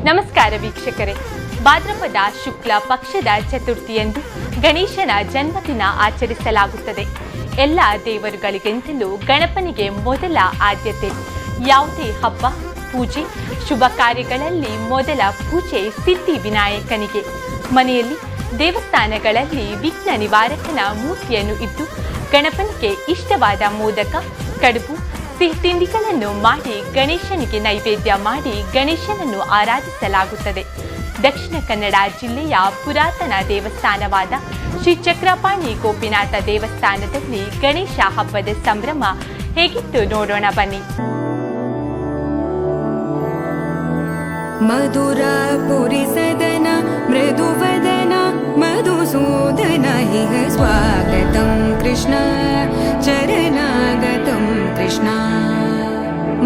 ನಮಸ್ಕಾರ ವೀಕ್ಷಕರೇ, ಭಾದ್ರಪದ ಶುಕ್ಲ ಪಕ್ಷದ ಚತುರ್ಥಿಯಂದು ಗಣೇಶನ ಜನ್ಮದಿನ ಆಚರಿಸಲಾಗುತ್ತದೆ. ಎಲ್ಲ ದೇವರುಗಳಿಗಿಂತಲೂ ಗಣಪನಿಗೆ ಮೊದಲ ಆದ್ಯತೆ. ಯಾವುದೇ ಹಬ್ಬ, ಪೂಜೆ, ಶುಭ ಕಾರ್ಯಗಳಲ್ಲಿ ಮೊದಲ ಪೂಜೆ ಸಿದ್ಧಿ ವಿನಾಯಕನಿಗೆ. ಮನೆಯಲ್ಲಿ, ದೇವಸ್ಥಾನಗಳಲ್ಲಿ ವಿಘ್ನ ನಿವಾರಕನ ಮೂರ್ತಿಯನ್ನು ಇಟ್ಟು ಗಣಪನಿಗೆ ಇಷ್ಟವಾದ ಮೋದಕ, ಕಡುಬು, ಸಿಹಿ ತಿಂಡಿಗಳನ್ನು ಮಾಡಿ ಗಣೇಶನಿಗೆ ನೈವೇದ್ಯ ಮಾಡಿ ಗಣೇಶನನ್ನು ಆರಾಧಿಸಲಾಗುತ್ತದೆ. ದಕ್ಷಿಣ ಕನ್ನಡ ಜಿಲ್ಲೆಯ ಪುರಾತನ ದೇವಸ್ಥಾನವಾದ ಶ್ರೀ ಚಕ್ರಪಾಣಿ ಗೋಪಿನಾಥ ದೇವಸ್ಥಾನದಲ್ಲಿ ಗಣೇಶ ಹಬ್ಬದ ಸಂಭ್ರಮ ಹೇಗಿತ್ತು ನೋಡೋಣ ಬನ್ನಿ. ಮಧುರಾಪುರಿ ಸದನ ಮೃದುವದನ ಮಧುಸೂದನ ಇಹ ಸ್ವಾಗತಂ ಕೃಷ್ಣ ಚರಣಾಗತಂ ಕೃಷ್ಣ.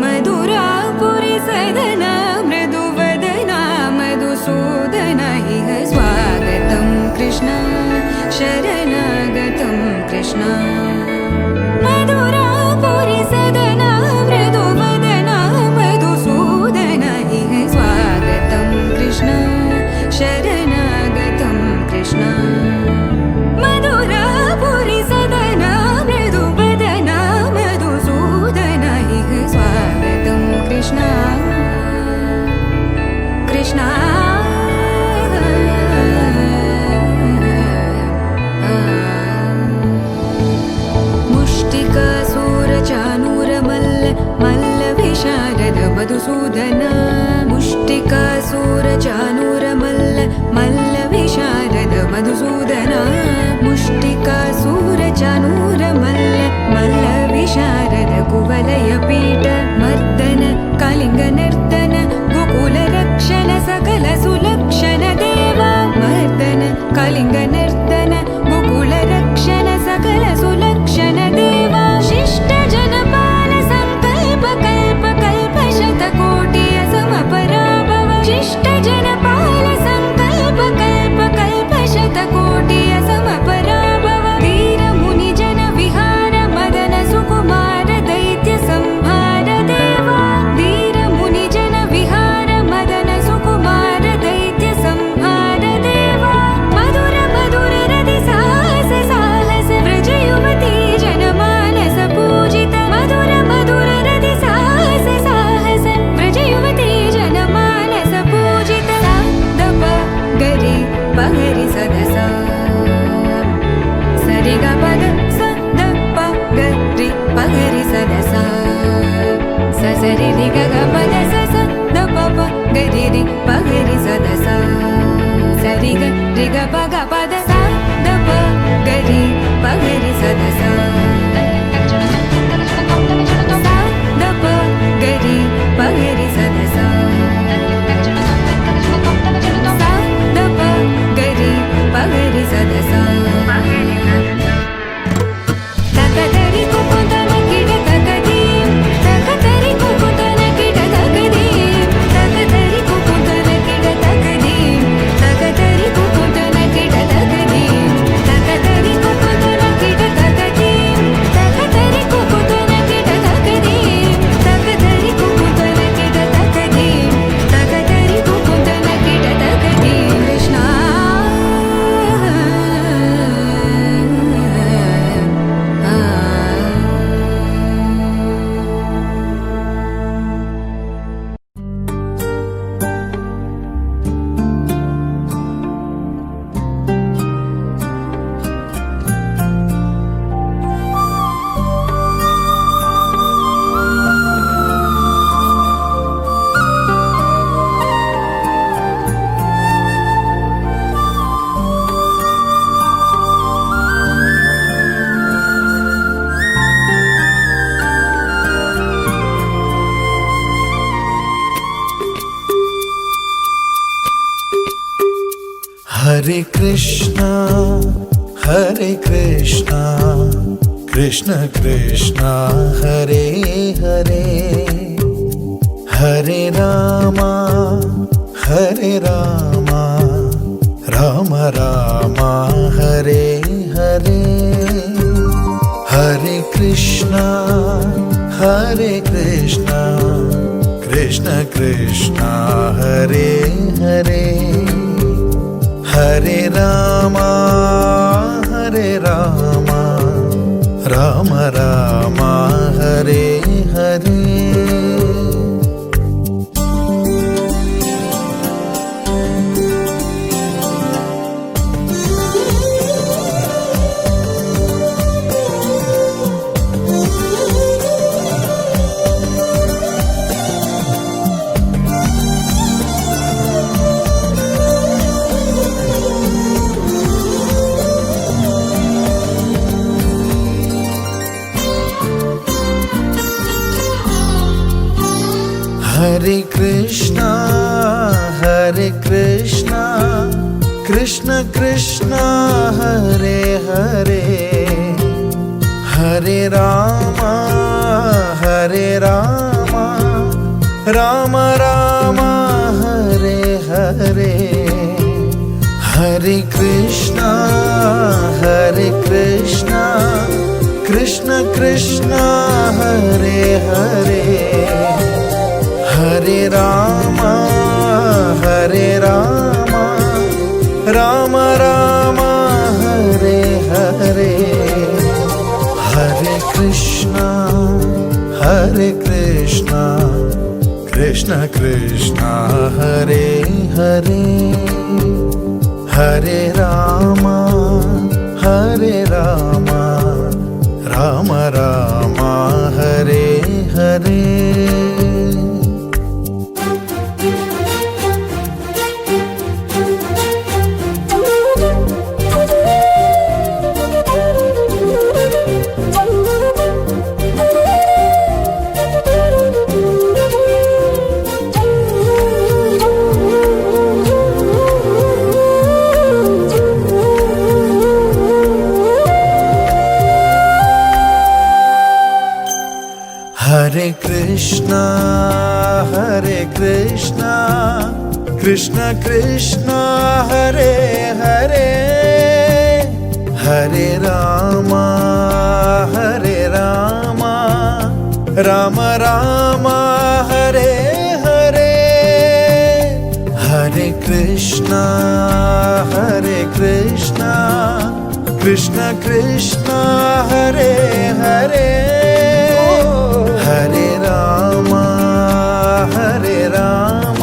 ಮಧುರಾಪುರಿ ಸದನ ಮೃದುವದನ ಮಧುಸೂದನ ಇಹ ಸ್ವಾಗತಂ ಕೃಷ್ಣ ಶರಣಾಗತಂ ಕೃಷ್ಣ. ಮಧುರಾಪುರಿ ಸದನ ಮೃದುವದನ ಮಧುಸೂದನ ಇಹ ಸ್ವಾಗತಂ ಕೃಷ್ಣ ಶರಣಾಗತಂ ಕೃಷ್ಣ. ಮಧುರಾಪುರಿ ಸದನ ಮೃದುವದನ ಮಧುಸೂದನ ಇಹ ಸ್ವಾಗತಂ ಕೃಷ್ಣ ಕೃಷ್ಣ. ಮಧುಸೂದನ ಮುಷ್ಟಿಕಾಸೂರ ಚಾನೂರ ಮಲ್ಲ ವಿಶಾರದ ಮಧುಸೂದನ ಮುಷ್ಟಿಕಾಸೂರ ಚಾನೂರ ಮಲ್ಲ ವಿಶಾರದ ಕುವಲಯ ಪೀಠ ಮರ್ದನ ಕಾಲಿಂಗ ನರ್ತನ ಗೋಕುಲ ರಕ್ಷಣ ಸಕಲ ಸುಲಕ್ಷಣ ದೇವ. ಮರ್ದನ ಕಾಲಿಂಗ ನರ್ತನ ಗೋಕುಲ ರಕ್ಷಣ ಸಕಲ ಸುಲಕ್ಷಣ ದೇವ. ಶಿಷ್ಟ ಜನಪಾಲ ಸಂಕಲ್ಪ ಕಲ್ಪ ಕಲ್ಪ ಶತಕೋಟಿಯ ಸಮಪರಾಭವ. ಶಿಷ್ಟ ಜನಪಾಲ ಸಂಕಲ್ಪ ಕಲ್ಪ ಕಲ್ಪ ಶತಕೋಟಿಯ ಸಮಪರಾಭವ. ಧೀರ ಮುನಿ ಜನ ವಿಹಾರ ಮದನ ಸುಕುಮಾರ ದೈತ್ಯ ಸಂಹಾರ ದೇವ. ಧೀರ ಮುನಿ ಜನ ವಿಹಾರ ಮದನ ಸುಕುಮಾರ ದೈತ್ಯ ಸಂಹಾರ ದೇವ. ಮಧುರ ಮಧುರ ರತಿ ಸಾಹಸ ಸಾಹಸ ವ್ರಜ ಯುವತಿ ಜನಮಾನಸ ಪೂಜಿತ. ಮಧುರ ಮಧುರ ರತಿ ಸಾಹಸ ಸಾಹಸ ವ್ರಜ ಯುವತಿ ಜನಮಾನಸ ಪೂಜಿತ. ದಪ ಗರಿ ಪಗರಿ ಸದಸ ಸರಿಗ ಪದ ಸ ದಪ ಗರಿ ಪಗರಿ ಸದಸ ಸರಿ ರಿ ಗ ಪದ ಸ ದಪ ಪ ಗರಿ ರಿ ಪಗರಿ ಸದಸ ಸರಿ ಗ ರಿ ಗ ಪಗ ಪದ ಸ ದಪ ಗರಿ ಪಗರಿ ಸದಸ ದಪ ಗರಿ ಪಗರಿ ಸದಸ ದಪ ಗರಿ ಪಗರಿ ಸದಸ. ತಕತರಿ ಕುಕುತನ ಕಿಡ ತಕದಿ ತಕತರಿ ಕುಕುತನ ಕಿಡ ತಕದಿ ತಕತರಿ ಕುಕುತನ ಕಿಡ ತಕದಿ ತಕತರಿ ಕುಕುತನ ಕಿಡ ತಕದಿ ತಕತರಿ ಕುಕುತನ ಕಿಡ ತಕದಿ ತಕತರಿ ಕುಕುತನ ಕಿಡ ತಕದಿ ತಕತರಿ ಕುಕುತನ ಕಿಡ ತಕದಿ ತಕತರಿ ಕುಕುತನ ಕಿಡ ತಕದಿ. ಕೃಷ್ಣ हरे कृष्णा कृष्ण कृष्णा हरे हरे. हरे रामा राम रामा हरे हरे. हरे कृष्णा कृष्ण कृष्ण हरे हरे हरे राम राम राम हरे हरे हरे कृष्णा कृष्ण कृष्ण हरे हरे हरे राम राम राम हरे हरे हरे कृष्णा कृष्ण कृष्ण हरे हरे हरे राम राम राम हरे हरे हरे कृष्णा कृष्ण कृष्ण हरे हरे हरे राम राम राम हरे हरे हरे कृष्णा कृष्ण कृष्ण हरे हरे हरे राम राम राम हरे हरे हरे कृष्णा कृष्ण कृष्ण हरे हरे हरे राम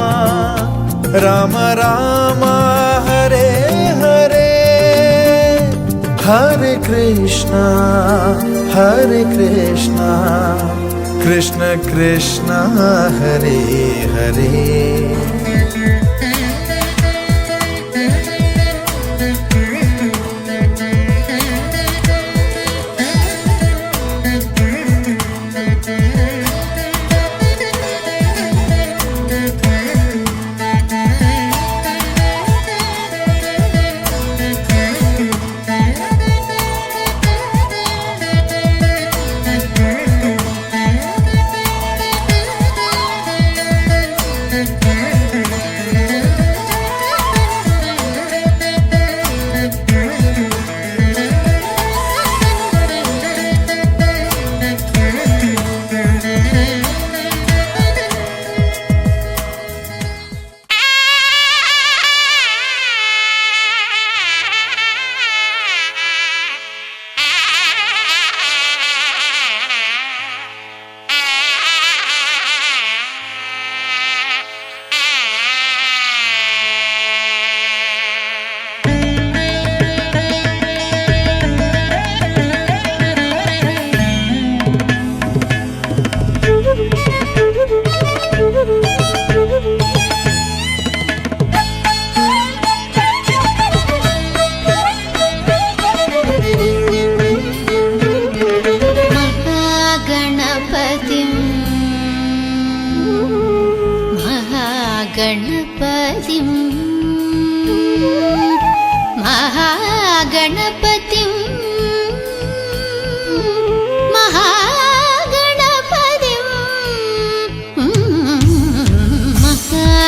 राम राम हरे हरे हरे कृष्णा कृष्ण कृष्ण हरे हरे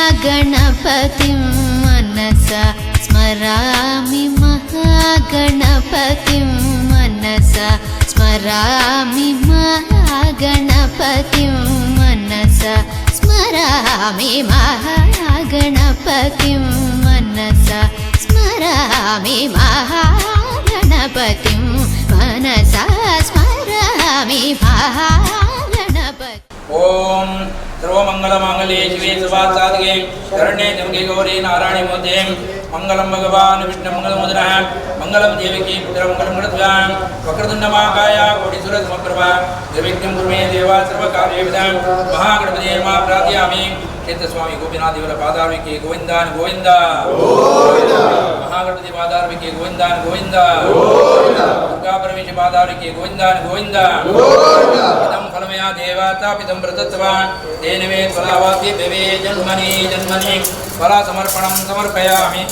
महागणपतिं मनसा स्मरामि महागणपतिं मनसा स्मरामि महागणपतिं मनसा स्मरामि महागणपतिं गणपतिं मनसा स्मरामि महागणपतिं मनसा स्मरामि महागणपति। ओम सर्वमंगलमांगल्ये शिवे सर्वार्थसाधके शरण्ये त्र्यंबके गौरी नारायणी नमोस्तुते। मंगलम भगवान् विष्णु मंगलमोदनः मंगलम देवकी पुत्रमंगलम गणध्वजां वक्रतुण्डमहाकाय कोटिसूर्यसमप्रभा निर्विघ्नं कुरु मे देव सर्वकार्येषु महागणपतिये नमः प्रार्थयामि। क्षेत्रस्वामी गोपीनाथ देवರ ಪಾದಾರ್ವಿಕೆ ಗೋವಿಂದಾನ ಗೋವಿಂದ महागणपति ಪಾದಾರ್ವಿಕೆ ಗೋವಿಂದಾನ ಗೋವಿಂದ दुर्गा परमेश्वर पादार्विके ಗೋವಿಂದಾನ ಗೋವಿಂದ इदं फलमया देवतापितं प्रदत्तवान् तेन मे फलावाप्ति भवे जन्मनि जन्मनि फलसमर्पणं समर्पयामि।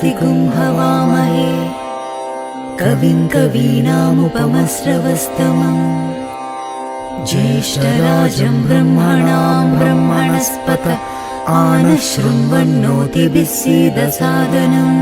ज्योतिर्गमय्यन्तीमिरवितमस्तमस्तातिगुं हवामहे कविं कवीनामुपमस्रवस्तमम् ज्येष्ठराजं ब्रह्मणां ब्रह्मणस्पत आनशृण्वन्नोतिभिः सीदसादनम्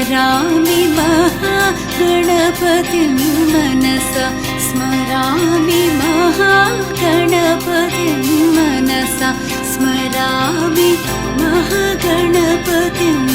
स्मरामि महागणपतिं मनसा स्मरामि महागणपतिं मनसा स्मरामि महागणपतिम्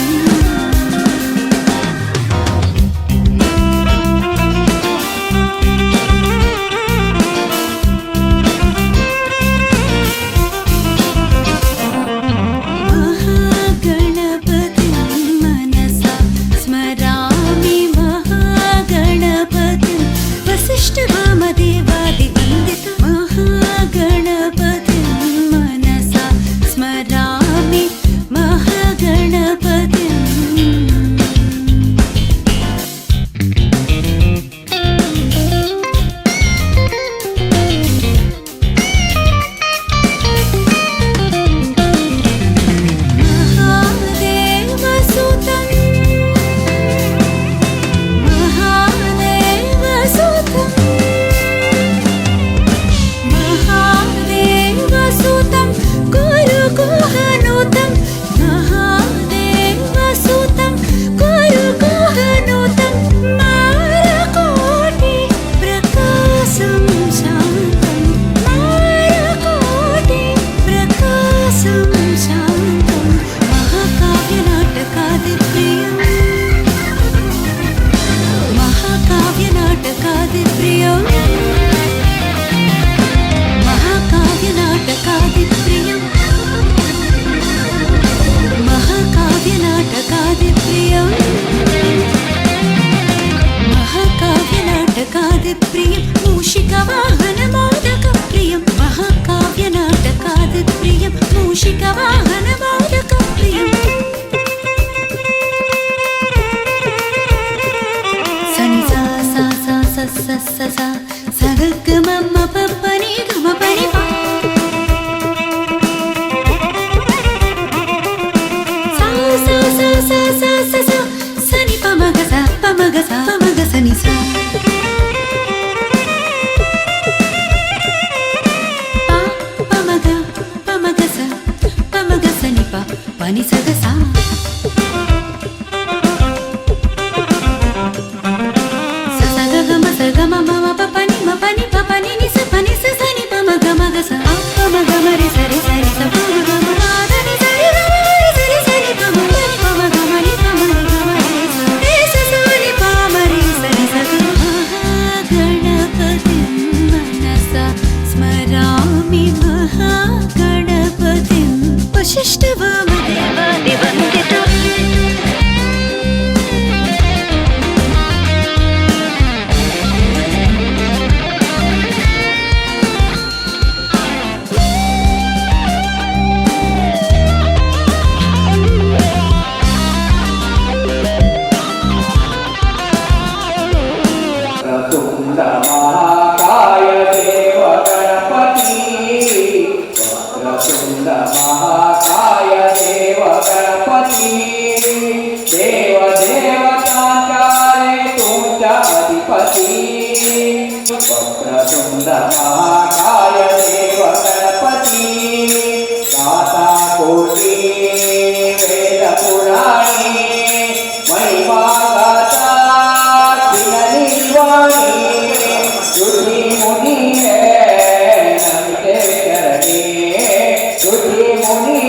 मुनि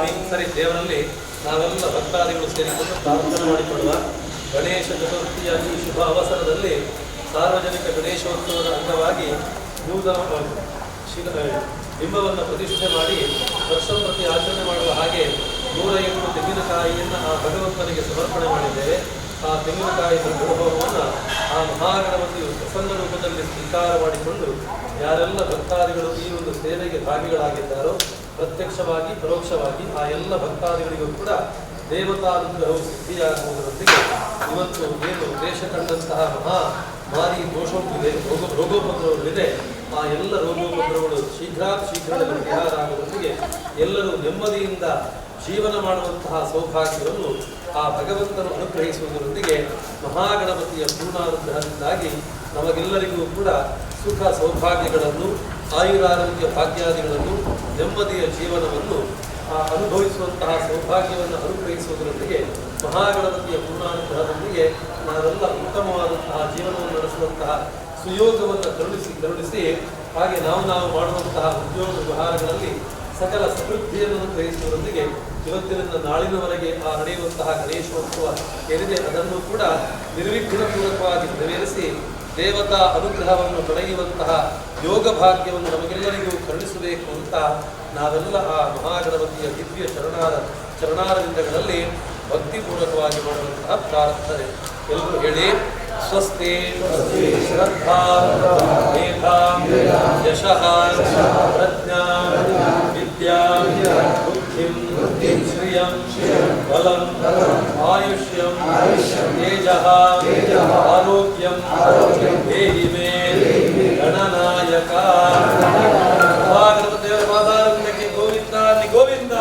ಸ್ವಾಮಿ. ಸರಿ, ದೇವರಲ್ಲಿ ನಾವೆಲ್ಲ ಭಕ್ತಾದಿಗಳು ಸೇರಿಕೊಂಡು ಪ್ರಾರ್ಥನೆ ಮಾಡಿಕೊಳ್ಳುವ. ಗಣೇಶ ಚತುರ್ಥಿಯ ಈ ಶುಭ ಅವಸರದಲ್ಲಿ ಸಾರ್ವಜನಿಕ ಗಣೇಶೋತ್ಸವದ ಅಂಗವಾಗಿ ನೂತನ ಬಿಂಬವನ್ನು ಪ್ರತಿಷ್ಠೆ ಮಾಡಿ ವರ್ಷಂಪ್ರತಿ ಆಚರಣೆ ಮಾಡುವ ಹಾಗೆ 108 ತೆಂಗಿನಕಾಯಿಯನ್ನು ಆ ಭಗವಂತನಿಗೆ ಸಮರ್ಪಣೆ ಮಾಡಿದ್ದೇವೆ. ಆ ತೆಂಗಿನಕಾಯಿ ಹೋಮವನ್ನು ಆ ಮಹಾಗಣಪತಿಯು ಪ್ರಸನ್ನ ರೂಪದಲ್ಲಿ ಸ್ವೀಕಾರ ಮಾಡಿಕೊಂಡು ಯಾರೆಲ್ಲ ಭಕ್ತಾದಿಗಳು ಈ ಒಂದು ಸೇವೆಗೆ ಭಾಗಿಗಳಾಗಿದ್ದಾರೋ ಪ್ರತ್ಯಕ್ಷವಾಗಿ ಪರೋಕ್ಷವಾಗಿ ಆ ಎಲ್ಲ ಭಕ್ತಾದಿಗಳಿಗೂ ಕೂಡ ದೇವತಾ ಅನುಗ್ರಹವು ಸಿದ್ಧಿಯಾಗುವುದರೊಂದಿಗೆ ಇವತ್ತು ಏನು ದೇಶ ಕಂಡಂತಹ ಮಹಾ ಮಾರಿ ದೋಷವಿದೆ, ರೋಗೋಪದ್ರವಗಳಿದೆ, ಆ ಎಲ್ಲ ರೋಗೋಪದ್ರಗಳು ಶೀಘ್ರದಲ್ಲಿ ಪರಿಹಾರ ಆಗುವುದರೊಂದಿಗೆ ಎಲ್ಲರೂ ನೆಮ್ಮದಿಯಿಂದ ಜೀವನ ಮಾಡುವಂತಹ ಸೌಭಾಗ್ಯವನ್ನು ಆ ಭಗವಂತನು ಅನುಗ್ರಹಿಸುವುದರೊಂದಿಗೆ ಮಹಾಗಣಪತಿಯ ಪೂರ್ಣಾನುಗ್ರಹದಿಂದಾಗಿ ನಮಗೆಲ್ಲರಿಗೂ ಕೂಡ ಸುಖ ಸೌಭಾಗ್ಯಗಳನ್ನು, ಆಯುರಾರೋಗ್ಯ ಭಾಗ್ಯಾದಿಗಳನ್ನು, ನೆಮ್ಮದಿಯ ಜೀವನವನ್ನು ಅನುಭವಿಸುವಂತಹ ಸೌಭಾಗ್ಯವನ್ನು ಅನುಗ್ರಹಿಸುವುದರೊಂದಿಗೆ ಮಹಾಗಣಪತಿಯ ಪೂರ್ಣಾನುಗ್ರಹದೊಂದಿಗೆ ನಾವೆಲ್ಲ ಉತ್ತಮವಾದಂತಹ ಜೀವನವನ್ನು ನಡೆಸುವಂತಹ ಸುಯೋಗವನ್ನು ಕರುಣಿಸಿ ಹಾಗೆ ನಾವು ಮಾಡುವಂತಹ ಉದ್ಯೋಗ ವ್ಯವಹಾರಗಳಲ್ಲಿ ಸಕಲ ಸಮೃದ್ಧಿಯನ್ನು ಅನುಗ್ರಹಿಸುವುದರೊಂದಿಗೆ ಇವತ್ತಿನಿಂದ ನಾಳಿನವರೆಗೆ ನಡೆಯುವಂತಹ ಗಣೇಶೋತ್ಸವ ಏನಿದೆ ಅದನ್ನು ಕೂಡ ನಿರ್ವಿಘ್ನಪೂರ್ವಕವಾಗಿ ನೆರವೇರಿಸಿ ದೇವತಾ ಅನುಗ್ರಹವನ್ನು ಪಡೆಯುವಂತಹ ಯೋಗ ಭಾಗ್ಯವನ್ನು ನಮಗೆಲ್ಲರಿಗೂ ಕರುಣಿಸಬೇಕು ಅಂತ ನಾವೆಲ್ಲ ಆ ಮಹಾಗಣಪತಿಯ ದಿವ್ಯ ಚರಣಾರವಿಂದಗಳಲ್ಲಿ ಭಕ್ತಿಪೂರ್ವಕವಾಗಿ ಮಾಡುವಂತಹ ಪ್ರಾರ್ಥನೆ. ಎಲ್ಲರೂ ಹೇಳಿ: ಸ್ವಸ್ತಿ ಶ್ರದ್ಧಾ ಮೇಧಾ ಯಶಃ ಪ್ರಜ್ಞಾ ವಿದ್ಯಾ ಬುದ್ಧಿಂ ಶ್ರಿಯಂ ಬಲಂ ಆಯುಷ್ಯಂ ತೇಜಃ ಆರೋಗ್ಯಂ ದೇಹಿ ಮೇ ಗಣನಾಯಕ. ಮಹಾಗಣಪತಿಯವರ ಮಾತಾಡುವುದಕ್ಕೆ ಗೋವಿಂದ ಗೋವಿಂದ.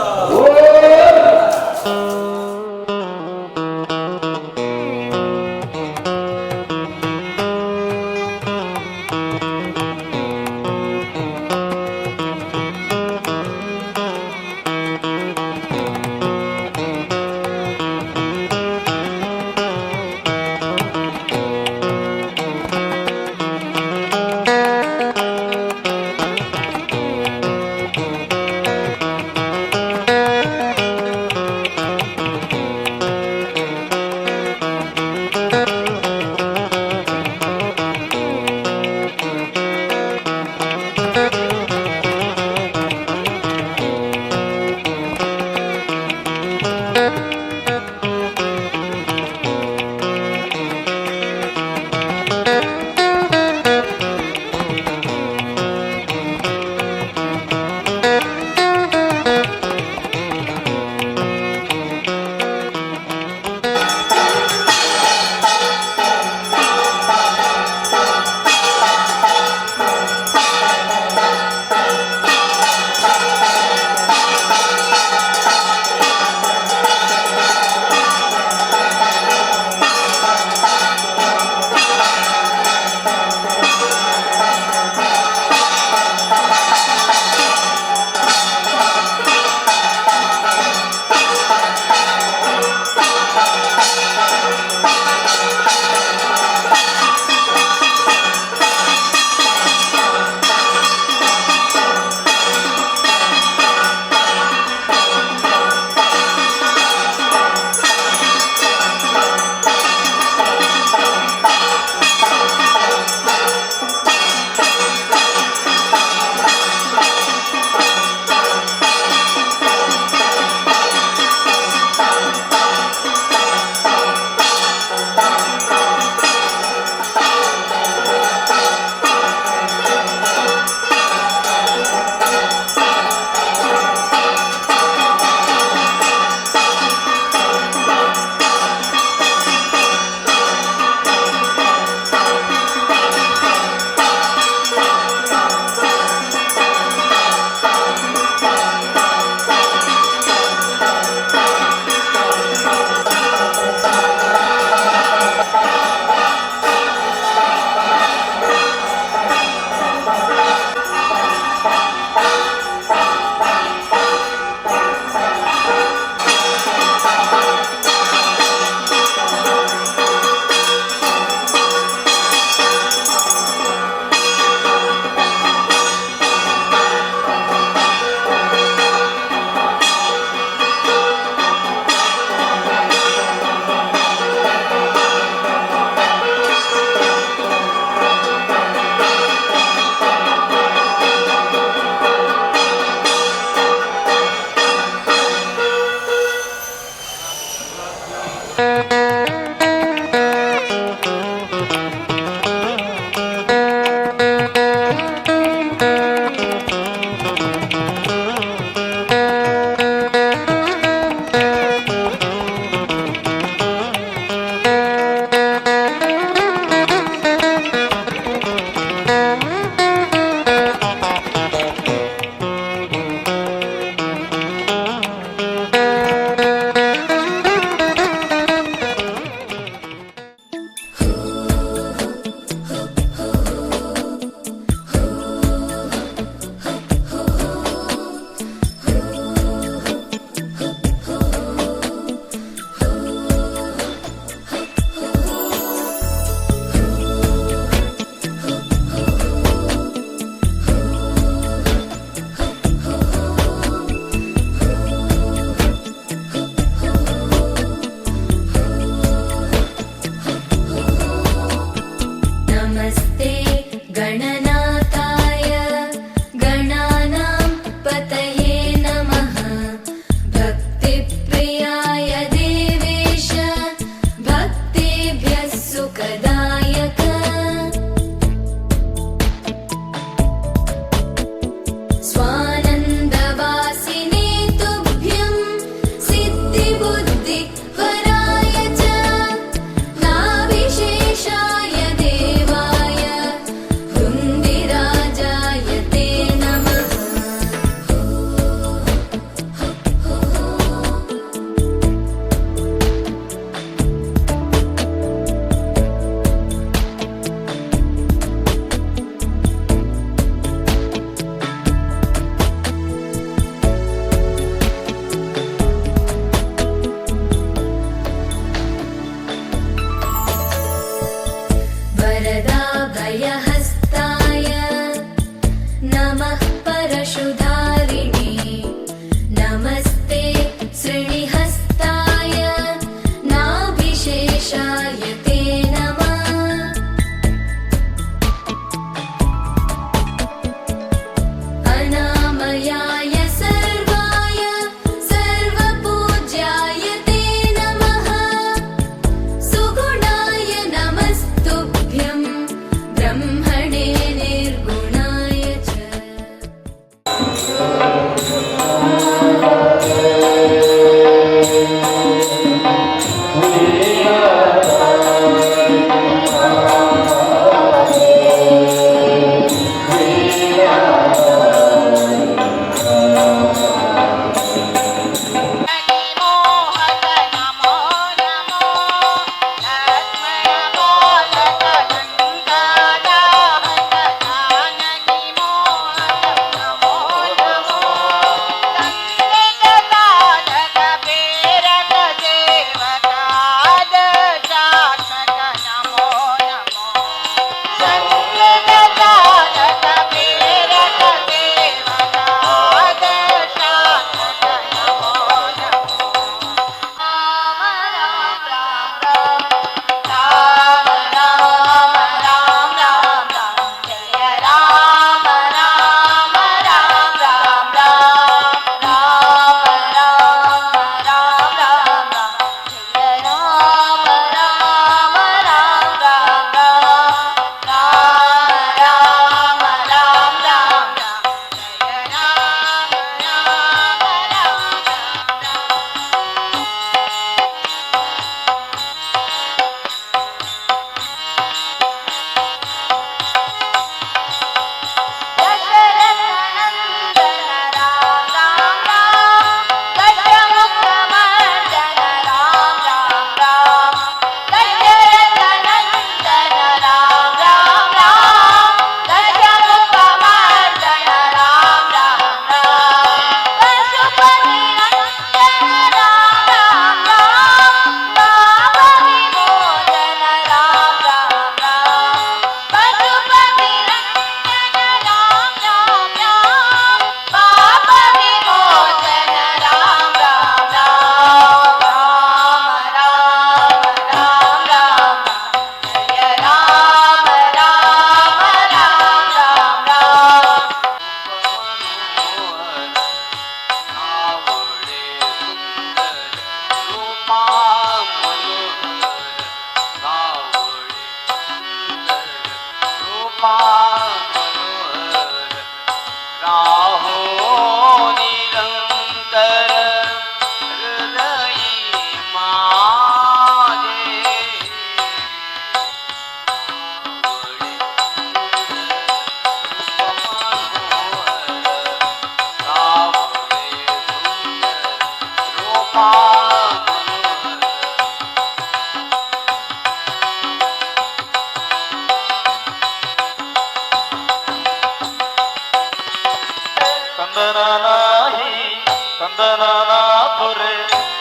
ತಂದನಾಪುರೆ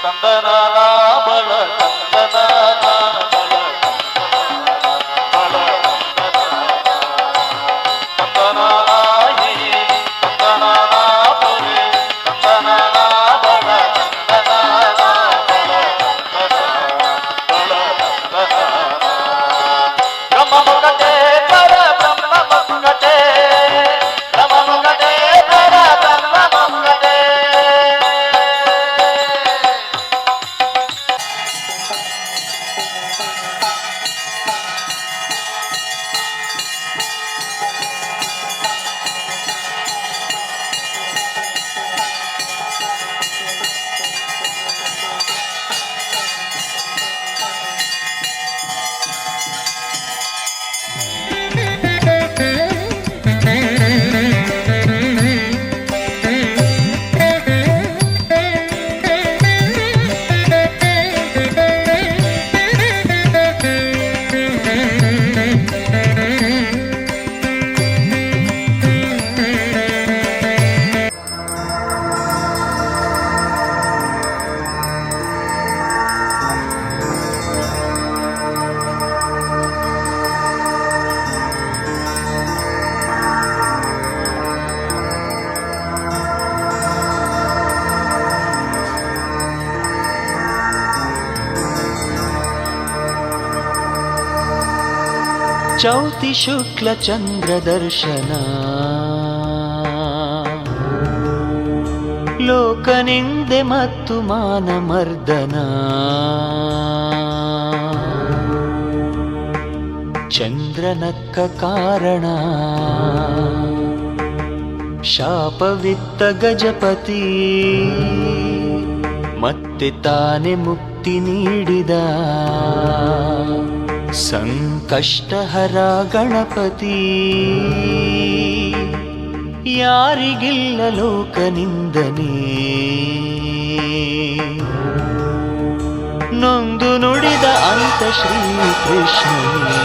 ತಂದನಾನ ಬಳ ತಂದನಾನ ಬಳ ತಂದನಾಯಿ ತಂದನಾಪುರೆ ತಂದನಾನ ಬಳ ತಂದನಾನ ಬಳ ಬ್ರಹ್ಮ ಮುಖಟೆ ಪರ ಬ್ರಹ್ಮ ಮುಖಟೆ ಬ್ರಹ್ಮ ಮುಖಟೆ ಪರ ಬ್ರಹ್ಮ ಮುಖಟೆ ಚೌತಿ ಶುಕ್ಲ ಚಂದ್ರ ದರ್ಶನ ಲೋಕನಿಂದೆ ಮತ್ತು ಮಾನಮರ್ದನ ಚಂದ್ರನಕ್ಕ ಕಾರಣ ಶಾಪವಿತ್ತ ಗಜಪತಿ ಮತ್ತೆ ತಾನೆ ಮುಕ್ತಿ ನೀಡಿದ ಸಂಕಷ್ಟಹರ ಗಣಪತಿ ಯಾರಿಗಿಲ್ಲ ಲೋಕನಿಂದನೆ ನೊಂದು ನುಡಿದ ಅಂತ ಶ್ರೀ ಕೃಷ್ಣನೇ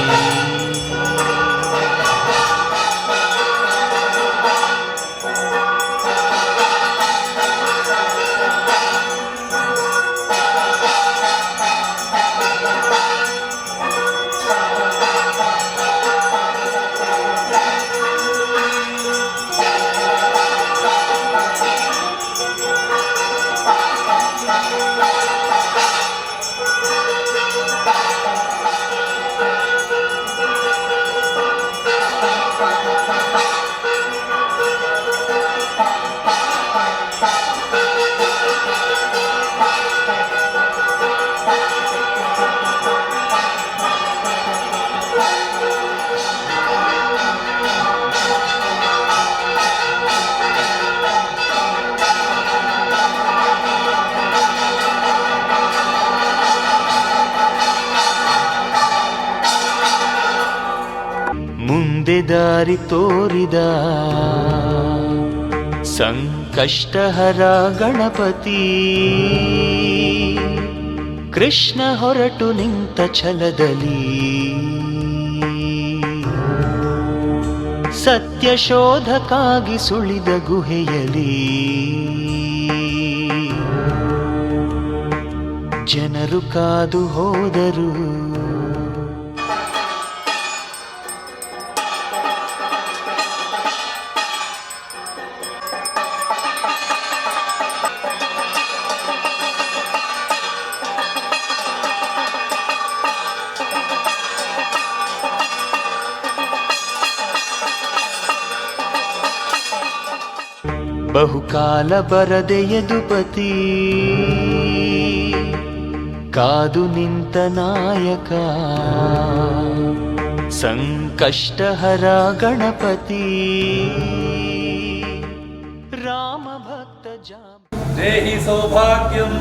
ಮುಂದೆ ದಾರಿ ತೋರಿದ ಸಂಕಷ್ಟಹರ ಗಣಪತಿ ಕೃಷ್ಣ ಹೊರಟು ನಿಂತ ಛಲದಲ್ಲಿ ಸತ್ಯ ಶೋಧಕ್ಕಾಗಿ ಸುಳಿದ ಗುಹೆಯಲ್ಲಿ ಜನರು ಕಾದು ಹೋದರು ಬಹುಕಾಲ ಬರದೆ ಯದುಪತಿ ಕಾದು ನಿಂತ ನಾಯಕ ಸಂಕಷ್ಟಹರ ಗಣಪತಿ ರಾಮ ಭಕ್ತ ಜಾಮ ದೇಹಿ ಸೌಭಾಗ್ಯಂ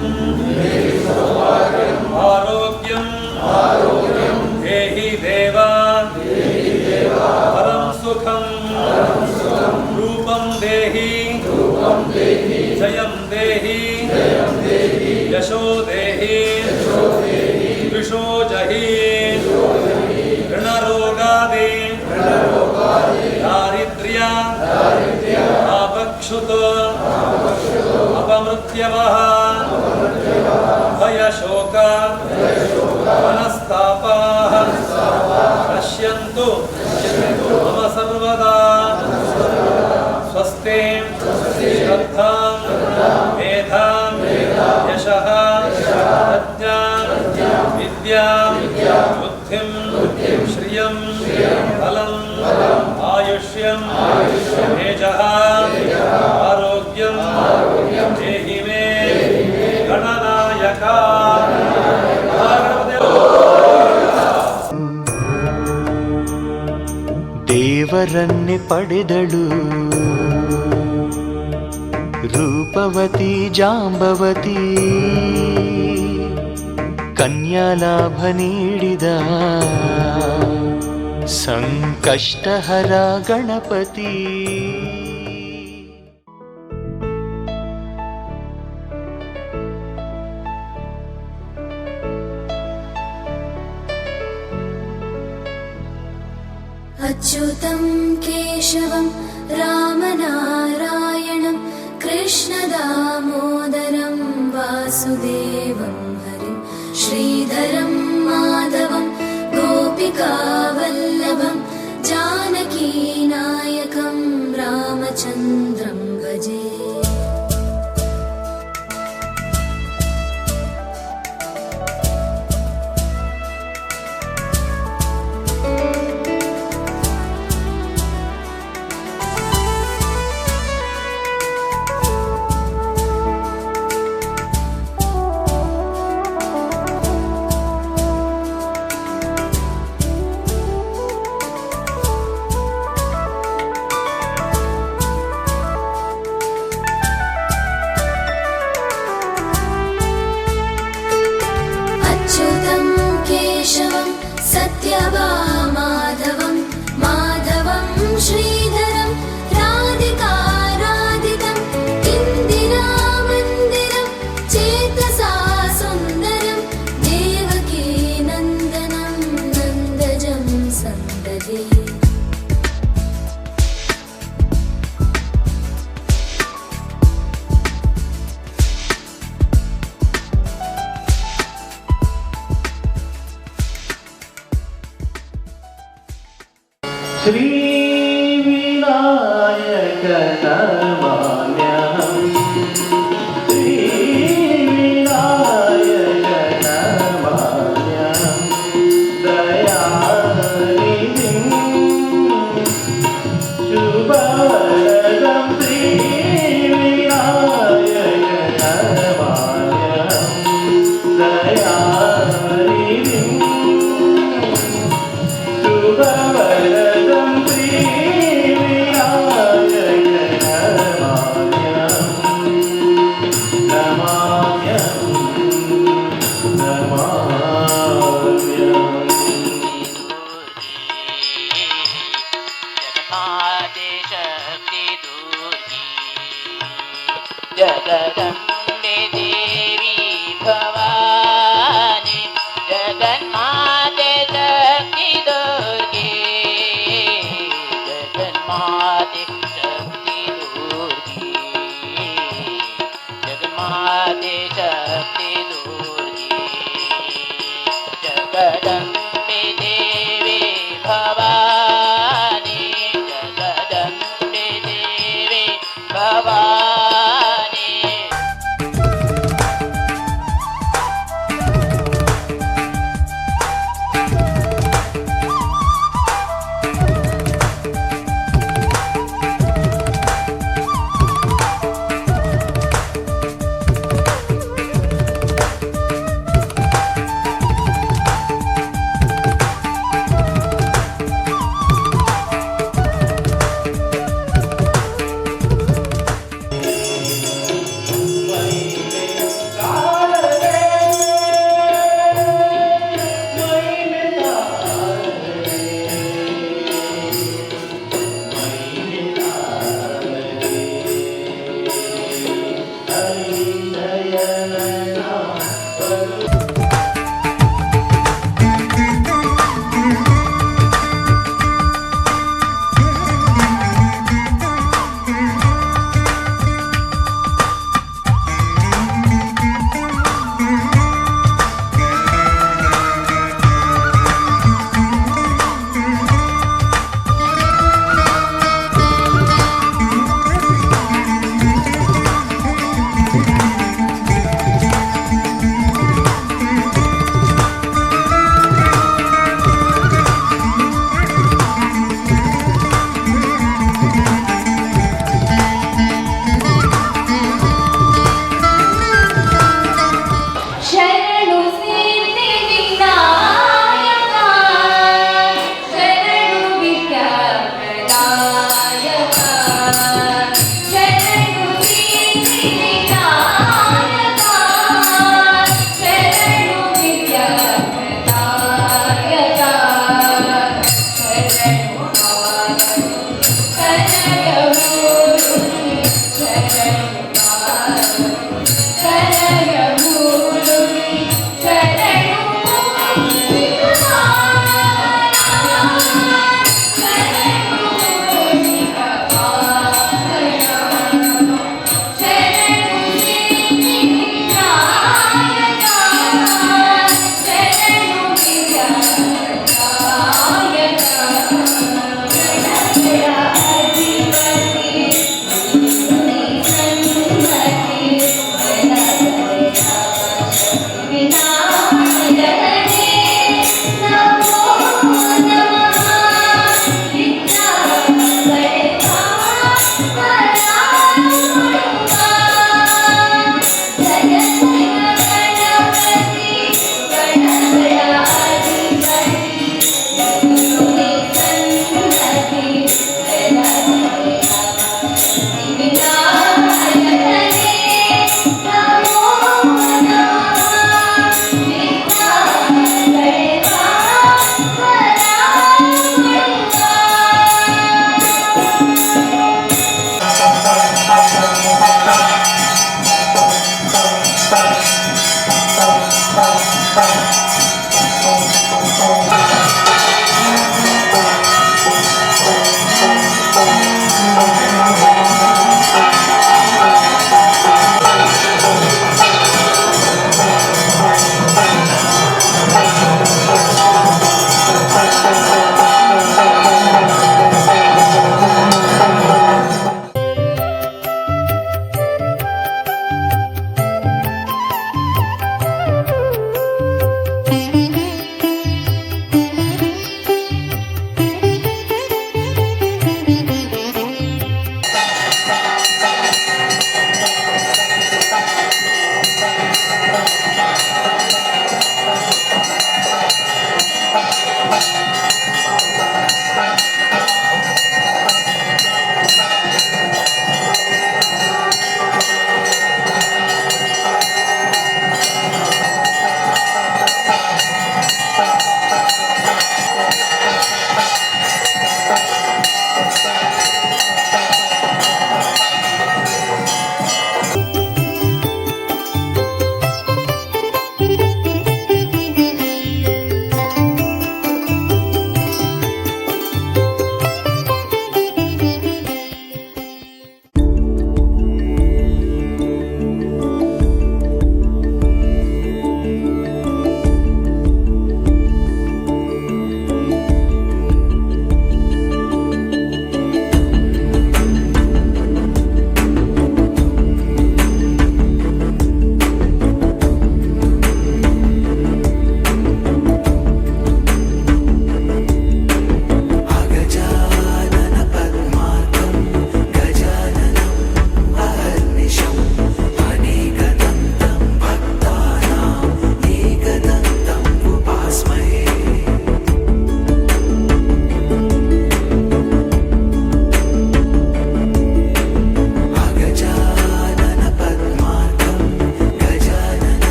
ಆರೋಗ್ಯಂ ದೇಹಿ ದೇವ ಪರಂ ಸುಖಂ ರೂಪಂ ದೇಹಿ ಜಯಂ ದೇಹಿ ಯಶೋ ದೇಹಿ ವಿಶೋ ಜಹಿ ಋಣರೋಗಾದಿ ದಾರಿದ್ರ್ಯ ಅಪಕ್ಷುತ अपमृत्यवः भयशोक मनस्तापाः नश्यन्तु मम सर्वदा स्वस्ति श्रद्धां मेधां यशः प्रज्ञां विद्यां बुद्धिं श्रियं बलं आयुष्यं तेजः आरोग्यं देहि मे गणनायका। ದೇವರನ್ನೇ ಪಡೆದಳು ರೂಪವತಿ ಜಾಂಬವತಿ ಕನ್ಯಾಲಾಭ ನೀಡಿದ ಸಂಕಷ್ಟಹರ ಗಣಪತಿ. अच्युतं केशवं रामनारायणं कृष्णदामोदरं वासुदेवं हरिं श्रीधरं माधवं गोपिकावल्लभं जानकीनायकं रामचन्द्रं भजे. सत्यभामाधवं माधवं श्रीधरं राधिकाराधितं इन्दिरामन्दिरं चेतसा सुन्दरं देवकी नन्दनं नन्दजं सन्ददे. ಶ್ರೀ ವಿನಾಯಕ ನಮಾಮ್ಯಹಂ ಶ್ರೀ ವಿನಾಯಕ ನಮಾಮ್ಯಹಂ ದಯಾನಿಧಿಂ ಶುಭವರದಂ ಶ್ರೀ ವಿನಾಯಕ ನಮಾಮ್ಯಹಂ ದಯಾನಿಧಿಂ ಶುಭವರದಂ जगदम्बे देवी भवानी जगन्माते शक्ति दुर्गे जगन्माते शक्ति दुर्गे जगन्माते शक्ति दुर्गे जगदम्बे देवी भवानी जगदम्बे देवी भवानी.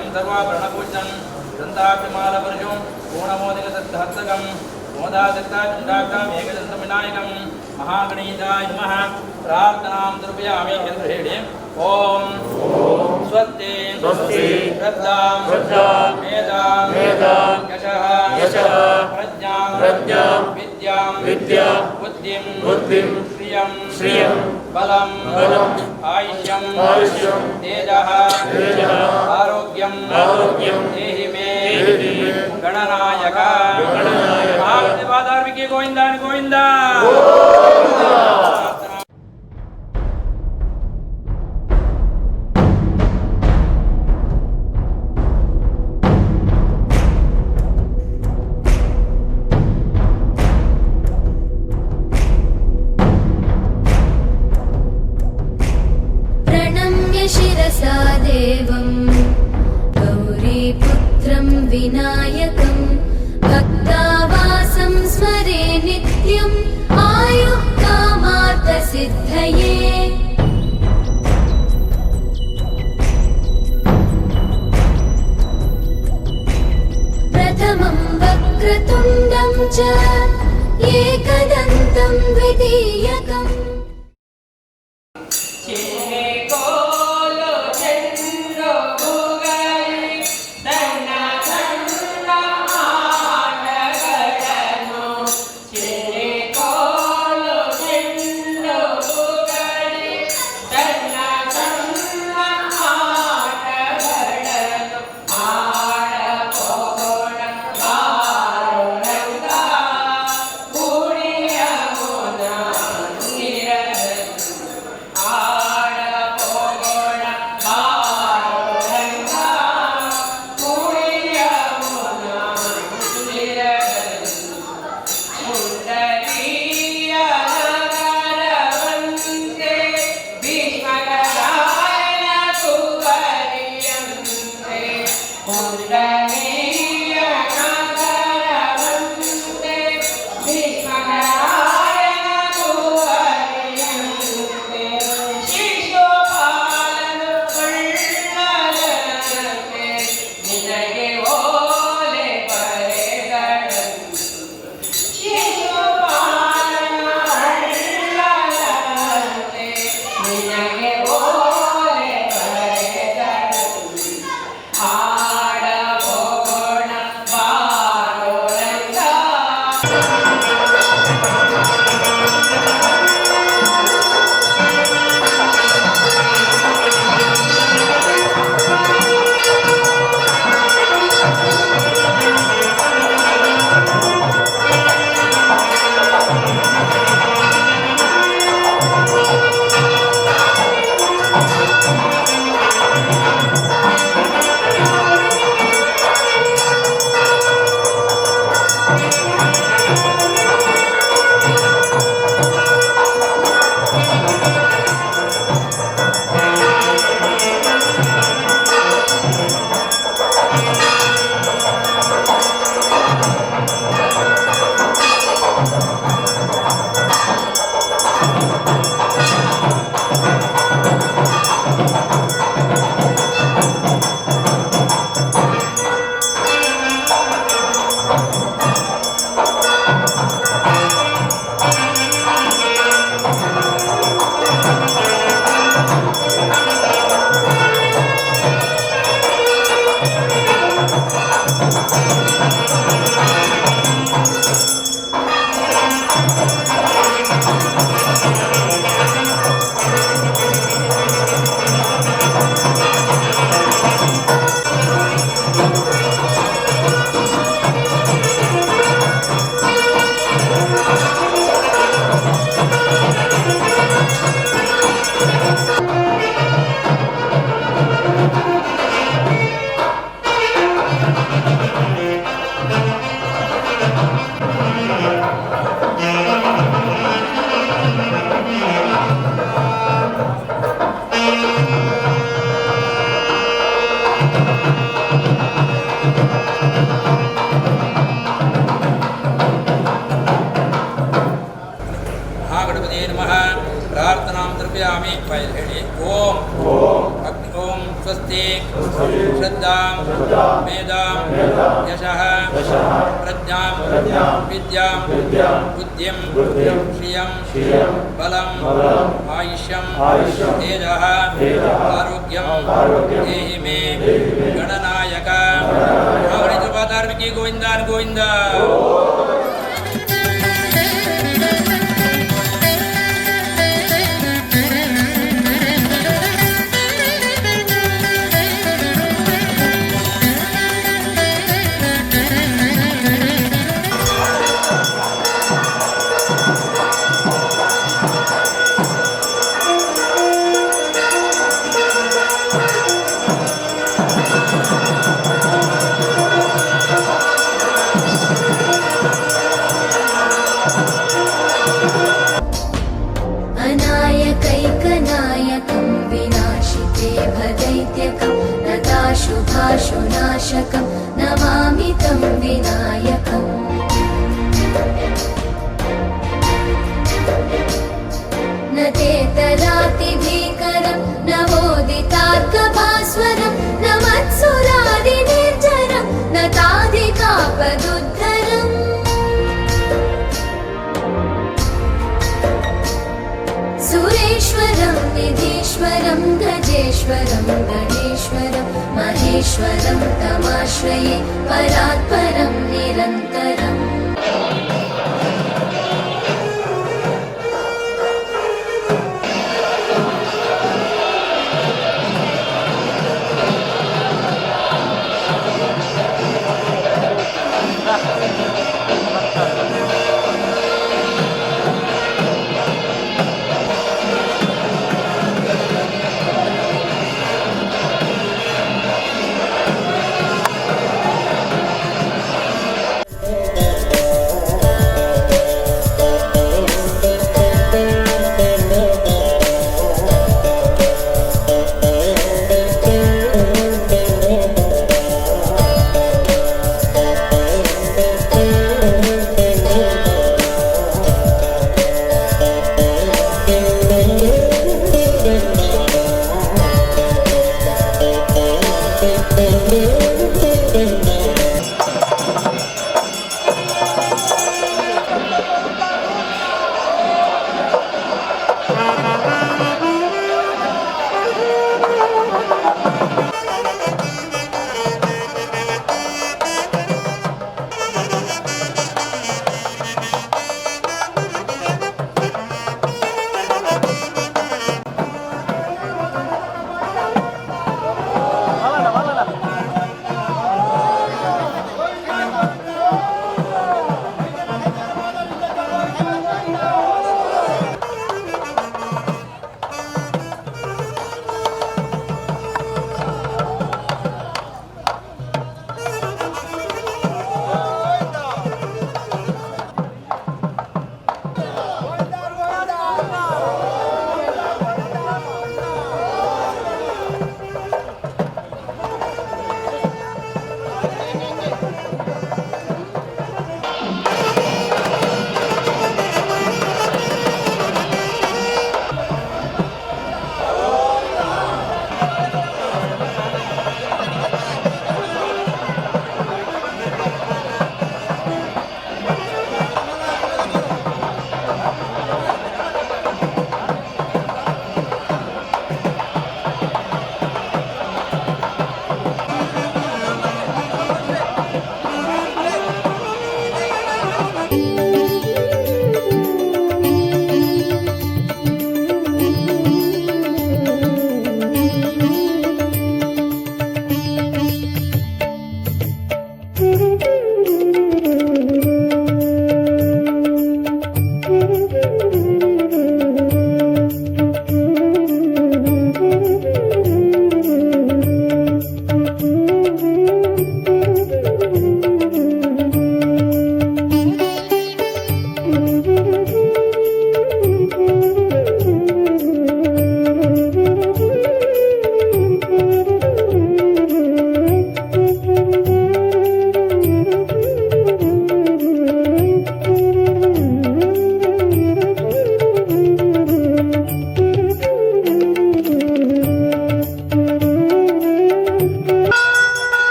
ॐ सर्वाभरणपूज्यं दन्ताभिमालवर्षं पूर्णमोदकसद्धहस्तकं मोदादत्ताचण्डाक्षम् एकदन्तविनायकं महागणेशाय नमः प्रार्थनां द्रव्यामि हेतुहेडे ॐ स्वस्ति श्रद्धां मेधां यशः प्रज्ञां विद्यां बुद्धिं श्रियं बलं आयुष्यं तेजः आरोग्यं देहि मे गणनायक महादेवाधार्मिके गोविंदा गोविंदा शिरसा देवं गौरीपुत्रं विनायकं भक्तावासं स्मरे नित्यम् आयुः कामार्थसिद्धये प्रथमं वक्रतुण्डं च एकदन्तं द्वितीयकम् सततां मेधां यशः प्रज्ञां विद्यां बुद्धिं श्रियं बलं आयुष्यं तेजः आरोग्यं देहि मे गणनायक गोविंदा गोविंदा अनायकैकनायकं विनाशिते भदैत्यकं नताशुभाशुनाशकं नमामि तं विनायकम् न तेतरातिभीकरं नवोदितार्कभास्वरं न मत्सुरादिनिर्जरं न ताधिकापदुद्धरम् सुरेश्वरं निधीश्वरं गजेश्वरं गणेश्वरं महेश्वरं तमाश्रये परात्परं निरन्तरम्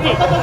ಗೋವಿಂದ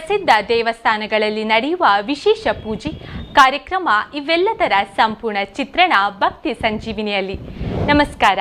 ಪ್ರಸಿದ್ಧ ದೇವಸ್ಥಾನಗಳಲ್ಲಿ ನಡೆಯುವ ವಿಶೇಷ ಪೂಜೆ ಕಾರ್ಯಕ್ರಮ ಇವೆಲ್ಲದರ ಸಂಪೂರ್ಣ ಚಿತ್ರಣ ಭಕ್ತಿ ಸಂಜೀವಿನಿಯಲ್ಲಿ. ನಮಸ್ಕಾರ.